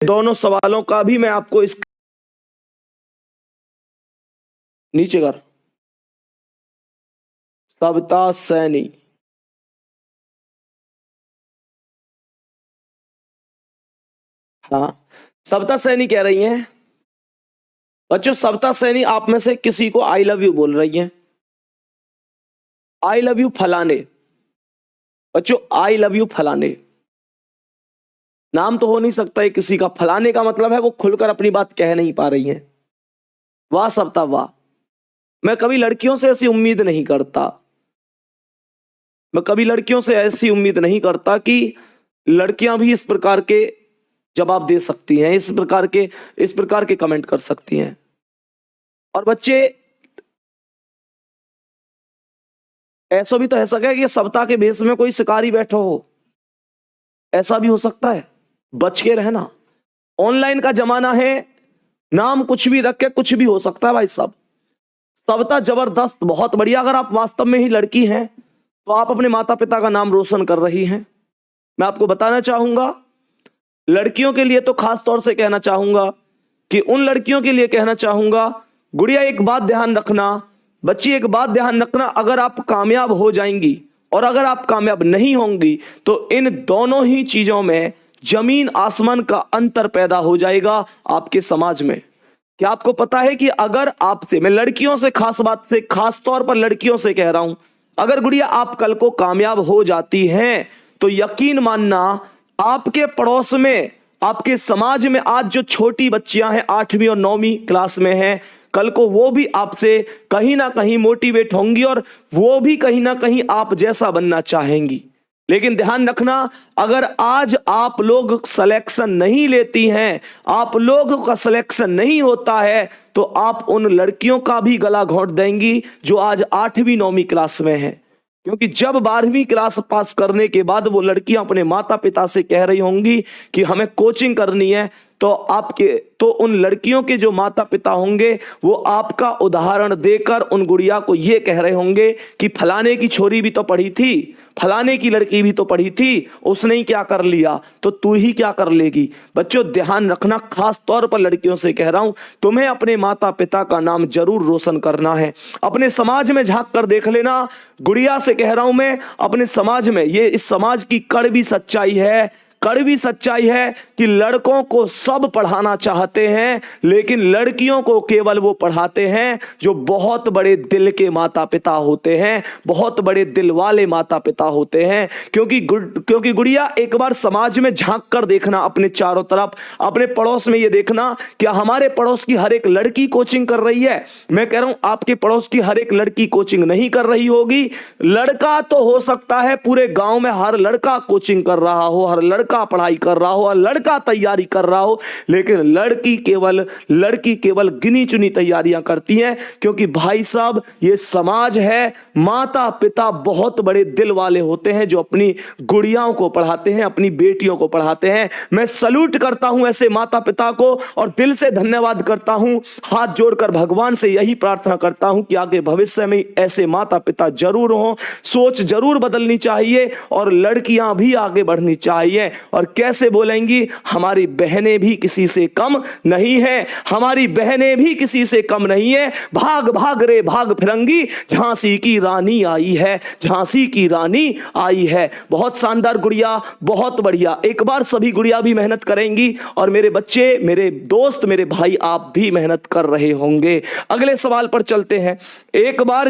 दोनों सवालों का भी मैं आपको इस नीचे कर सविता सैनी। हाँ, सविता सैनी कह रही हैं बच्चों, सविता सैनी आप में से किसी को आई लव यू बोल रही हैं। आई लव यू फलाने। बच्चों आई लव यू फलाने नाम तो हो नहीं सकता है किसी का, फलाने का मतलब है वो खुलकर अपनी बात कह नहीं पा रही हैं। वाह सविता वाह, मैं कभी लड़कियों से ऐसी उम्मीद नहीं करता। मैं कभी लड़कियों से ऐसी उम्मीद नहीं करता कि लड़कियां भी इस प्रकार के जवाब दे सकती हैं, इस प्रकार के कमेंट कर सकती हैं। और बच्चे ऐसा भी तो है सका कि सविता के भेष में कोई शिकारी बैठा हो, ऐसा भी हो सकता है। बच के रहना, ऑनलाइन का जमाना है, नाम कुछ भी रख के कुछ भी हो सकता है भाई साहब। सविता जबरदस्त, बहुत बढ़िया। अगर आप वास्तव में ही लड़की हैं तो आप अपने माता पिता का नाम रोशन कर रही हैं। मैं आपको बताना चाहूंगा, लड़कियों के लिए तो खास तौर से कहना चाहूंगा कि उन लड़कियों के लिए कहना चाहूंगा, गुड़िया एक बात ध्यान रखना, बच्ची एक बात ध्यान रखना, अगर आप कामयाब हो जाएंगी और अगर आप कामयाब नहीं होंगी तो इन दोनों ही चीजों में जमीन आसमान का अंतर पैदा हो जाएगा आपके समाज में। क्या आपको पता है कि अगर आपसे, मैं लड़कियों से खास बात से, खास तौर पर लड़कियों से कह रहा हूं, अगर गुड़िया आप कल को कामयाब हो जाती हैं तो यकीन मानना आपके पड़ोस में, आपके समाज में आज जो छोटी बच्चियां हैं 8वीं और 9वीं क्लास में हैं, कल को वो भी आपसे कहीं ना कहीं मोटिवेट होंगी और वो भी कहीं ना कहीं आप जैसा बनना चाहेंगी। लेकिन ध्यान रखना, अगर आज आप लोग सिलेक्शन नहीं लेती हैं, आप लोगों का सिलेक्शन नहीं होता है, तो आप उन लड़कियों का भी गला घोंट देंगी जो आज 8वीं 9वीं क्लास में हैं। क्योंकि जब 12वीं क्लास पास करने के बाद वो लड़कियां अपने माता पिता से कह रही होंगी कि हमें कोचिंग करनी है, तो उन लड़कियों के जो माता पिता होंगे वो आपका उदाहरण देकर उन गुड़िया को ये कह रहे होंगे कि फलाने की छोरी भी तो पढ़ी थी, फलाने की लड़की भी तो पढ़ी थी, उसने ही क्या कर लिया तो तू ही क्या कर लेगी। बच्चों ध्यान रखना, खास तौर पर लड़कियों से कह रहा हूं, तुम्हें अपने माता पिता का नाम जरूर रोशन करना है। अपने समाज में झांक कर देख लेना, गुड़िया से कह रहा हूं मैं, अपने समाज में, ये इस समाज की कड़वी सच्चाई है, कड़वी सच्चाई है कि लड़कों को सब पढ़ाना चाहते हैं लेकिन लड़कियों को केवल वो पढ़ाते हैं जो बहुत बड़े दिल के माता पिता होते हैं, बहुत बड़े दिल वाले माता पिता होते हैं। क्योंकि गुड़िया एक बार समाज में झांक कर देखना, अपने चारों तरफ, अपने पड़ोस में ये देखना, क्या हमारे पड़ोस की हर एक लड़की कोचिंग कर रही है? मैं कह रहा हूं आपके पड़ोस की हर एक लड़की कोचिंग नहीं कर रही होगी। लड़का तो हो सकता है पूरे गांव में हर लड़का कोचिंग कर रहा हो, हर लड़का पढ़ाई कर रहा हो और लड़का तैयारी कर रहा हो, लेकिन लड़की केवल गिनी चुनी तैयारियां करती हैं। क्योंकि भाई साहब ये समाज है, माता पिता बहुत बड़े दिल वाले होते हैं जो अपनी गुड़ियाओं को पढ़ाते हैं, अपनी बेटियों को पढ़ाते हैं। मैं सल्यूट करता हूं ऐसे माता पिता को और दिल से धन्यवाद करता हूं, हाथ जोड़कर भगवान से यही प्रार्थना करता हूं कि आगे भविष्य में ऐसे माता पिता जरूर हों। सोच जरूर बदलनी चाहिए और लड़कियां भी आगे बढ़नी चाहिए। और कैसे बोलेंगी, हमारी बहनें भी किसी से कम नहीं है, हमारी बहनें भी किसी से कम नहीं है। भाग भाग रे भाग फिरंगी, झांसी की रानी आई है, झांसी की रानी आई है। बहुत शानदार गुड़िया, बहुत बढ़िया। एक बार सभी गुड़िया भी मेहनत करेंगी और मेरे बच्चे, मेरे दोस्त, मेरे भाई, आप भी मेहनत कर रहे होंगे। अगले सवाल पर चलते हैं। एक बार